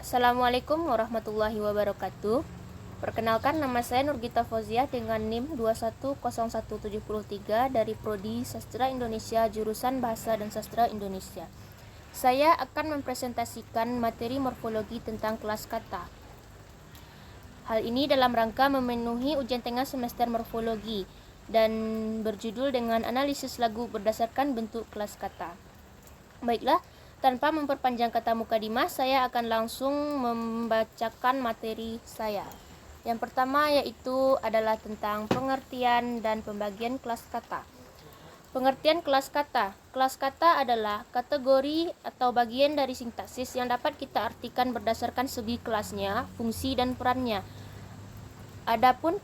Assalamualaikum warahmatullahi wabarakatuh. Perkenalkan, nama saya Nurgita Fauziah dengan NIM 210173 dari Prodi Sastra Indonesia jurusan Bahasa dan Sastra Indonesia. Saya akan mempresentasikan materi morfologi tentang kelas kata. Hal ini dalam rangka memenuhi ujian tengah semester morfologi dan berjudul dengan analisis lagu berdasarkan bentuk kelas kata. Baiklah, tanpa memperpanjang kata mukadimah, saya akan langsung membacakan materi saya. Yang pertama yaitu adalah tentang pengertian dan pembagian kelas kata. Pengertian kelas kata. Kelas kata adalah kategori atau bagian dari sintaksis yang dapat kita artikan berdasarkan segi kelasnya, fungsi, dan perannya. Adapun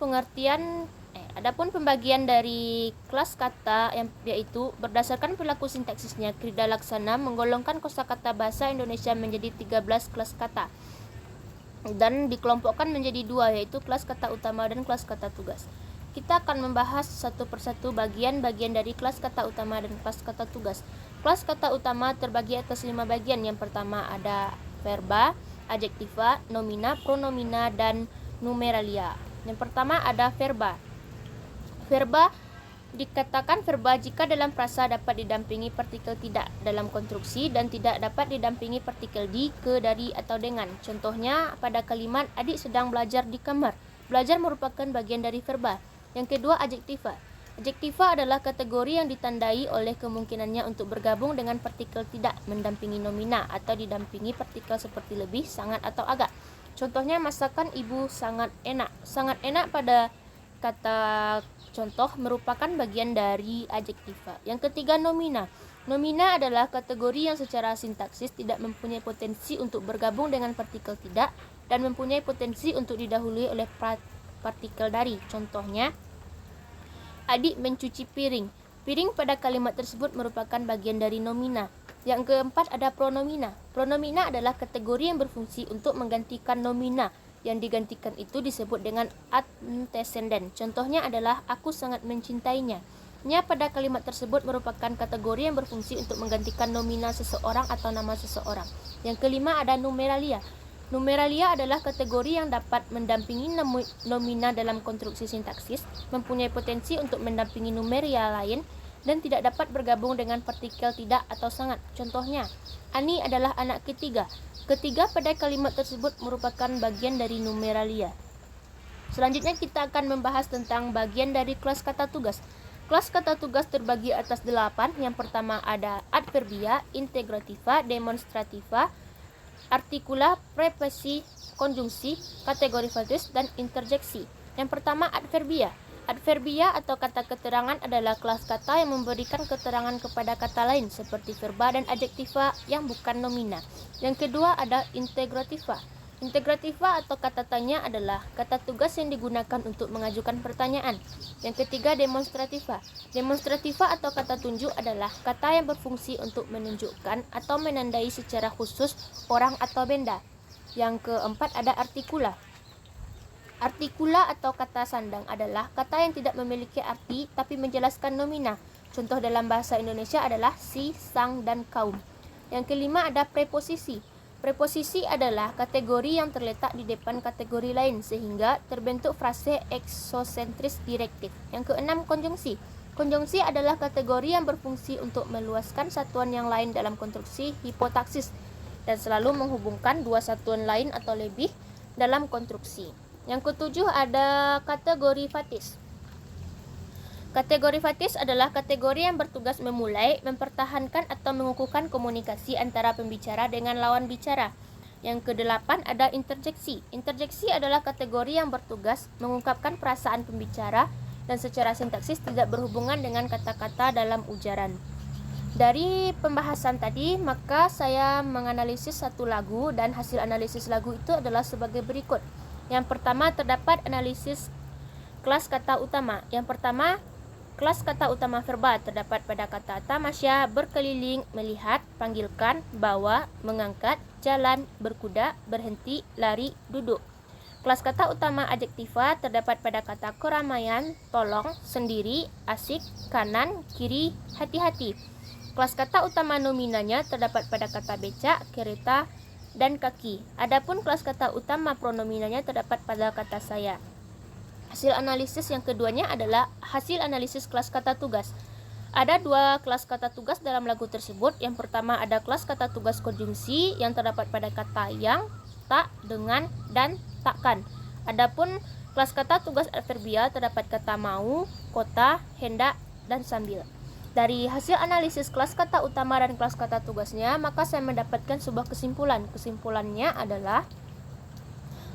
pembagian dari kelas kata yaitu berdasarkan perilaku sintaksisnya, Krida Laksana menggolongkan kosakata bahasa Indonesia menjadi 13 kelas kata dan dikelompokkan menjadi dua, yaitu kelas kata utama dan kelas kata tugas. Kita akan membahas satu persatu bagian-bagian dari kelas kata utama dan kelas kata tugas. Kelas kata utama terbagi atas 5 bagian. Yang pertama ada verba, adjektiva, nomina, pronomina, dan numeralia. Yang pertama ada verba. Verba dikatakan verba jika dalam frasa dapat didampingi partikel tidak dalam konstruksi dan tidak dapat didampingi partikel di, ke, dari, atau dengan. Contohnya pada kalimat adik sedang belajar di kamar. Belajar merupakan bagian dari verba. Yang kedua adjektiva. Adjektiva adalah kategori yang ditandai oleh kemungkinannya untuk bergabung dengan partikel tidak mendampingi nomina atau didampingi partikel seperti lebih, sangat, atau agak. Contohnya masakan ibu sangat enak. Sangat enak pada kata contoh merupakan bagian dari adjektiva. Yang ketiga nomina. Nomina adalah kategori yang secara sintaksis tidak mempunyai potensi untuk bergabung dengan partikel tidak dan mempunyai potensi untuk didahului oleh partikel dari. Contohnya adik mencuci piring. Piring pada kalimat tersebut merupakan bagian dari nomina. Yang keempat ada pronomina. Pronomina adalah kategori yang berfungsi untuk menggantikan nomina. Yang digantikan itu disebut dengan antecedent. Contohnya adalah aku sangat mencintainya. Nya pada kalimat tersebut merupakan kategori yang berfungsi untuk menggantikan nomina seseorang atau nama seseorang. Yang kelima ada numeralia. Numeralia adalah kategori yang dapat mendampingi nomina dalam konstruksi sintaksis, mempunyai potensi untuk mendampingi numeria lain, dan tidak dapat bergabung dengan partikel tidak atau sangat. Contohnya, Ani adalah anak ketiga. Ketiga pada kalimat tersebut merupakan bagian dari numeralia. Selanjutnya kita akan membahas tentang bagian dari kelas kata tugas. Kelas kata tugas terbagi atas 8. Yang pertama ada adverbia, integrativa, demonstrativa, artikula, preposisi, konjungsi, kategorifatis, dan interjeksi. Yang pertama adverbia. Adverbia atau kata keterangan adalah kelas kata yang memberikan keterangan kepada kata lain seperti verba dan adjektiva yang bukan nomina. Yang kedua ada integrativa. Integrativa atau kata tanya adalah kata tugas yang digunakan untuk mengajukan pertanyaan. Yang ketiga demonstrativa. Demonstrativa atau kata tunjuk adalah kata yang berfungsi untuk menunjukkan atau menandai secara khusus orang atau benda. Yang keempat ada artikula. Artikula atau kata sandang adalah kata yang tidak memiliki arti tapi menjelaskan nomina. Contoh dalam bahasa Indonesia adalah si, sang, dan kaum. Yang kelima ada preposisi. Preposisi adalah kategori yang terletak di depan kategori lain sehingga terbentuk frase eksosentris direktif. Yang keenam konjungsi. Konjungsi adalah kategori yang berfungsi untuk meluaskan satuan yang lain dalam konstruksi hipotaksis dan selalu menghubungkan dua satuan lain atau lebih dalam konstruksi. Yang ketujuh ada kategori fatis. Kategori fatis adalah kategori yang bertugas memulai, mempertahankan, atau mengukuhkan komunikasi antara pembicara dengan lawan bicara. Yang kedelapan ada interjeksi. Interjeksi adalah kategori yang bertugas mengungkapkan perasaan pembicara dan secara sintaksis tidak berhubungan dengan kata-kata dalam ujaran. Dari pembahasan tadi, maka saya menganalisis satu lagu dan hasil analisis lagu itu adalah sebagai berikut. Yang pertama terdapat analisis kelas kata utama. Yang pertama, kelas kata utama verba terdapat pada kata tamasya, berkeliling, melihat, panggilkan, bawa, mengangkat, jalan, berkuda, berhenti, lari, duduk. Kelas kata utama adjektiva terdapat pada kata keramaian, tolong, sendiri, asik, kanan, kiri, hati-hati. Kelas kata utama nominanya terdapat pada kata becak, kereta, dan kaki. Adapun kelas kata utama pronominalnya terdapat pada kata saya. Hasil analisis yang keduanya adalah hasil analisis kelas kata tugas. Ada dua kelas kata tugas dalam lagu tersebut. Yang pertama ada kelas kata tugas konjungsi yang terdapat pada kata yang, tak, dengan, dan takkan. Adapun kelas kata tugas adverbial terdapat kata mau, kota, hendak, dan sambil. Dari hasil analisis kelas kata utama dan kelas kata tugasnya, maka saya mendapatkan sebuah kesimpulan. Kesimpulannya adalah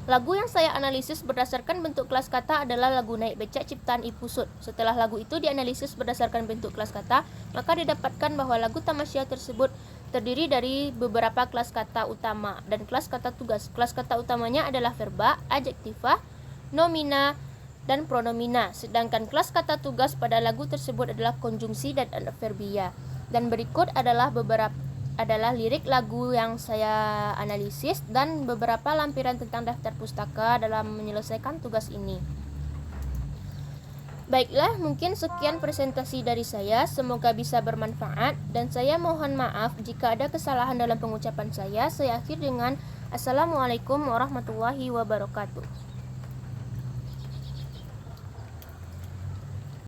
lagu yang saya analisis berdasarkan bentuk kelas kata adalah lagu Naik Becak ciptaan Ipusut. Setelah lagu itu dianalisis berdasarkan bentuk kelas kata, maka didapatkan bahwa lagu Tamasya tersebut terdiri dari beberapa kelas kata utama dan kelas kata tugas. Kelas kata utamanya adalah verba, adjektiva, nomina, dan pronomina. Sedangkan kelas kata tugas pada lagu tersebut adalah konjungsi dan adverbia. Dan berikut adalah lirik lagu yang saya analisis dan beberapa lampiran tentang daftar pustaka dalam menyelesaikan tugas ini. Baiklah, mungkin sekian presentasi dari saya. Semoga bisa bermanfaat dan saya mohon maaf jika ada kesalahan dalam pengucapan saya. Saya akhir dengan Assalamualaikum warahmatullahi wabarakatuh.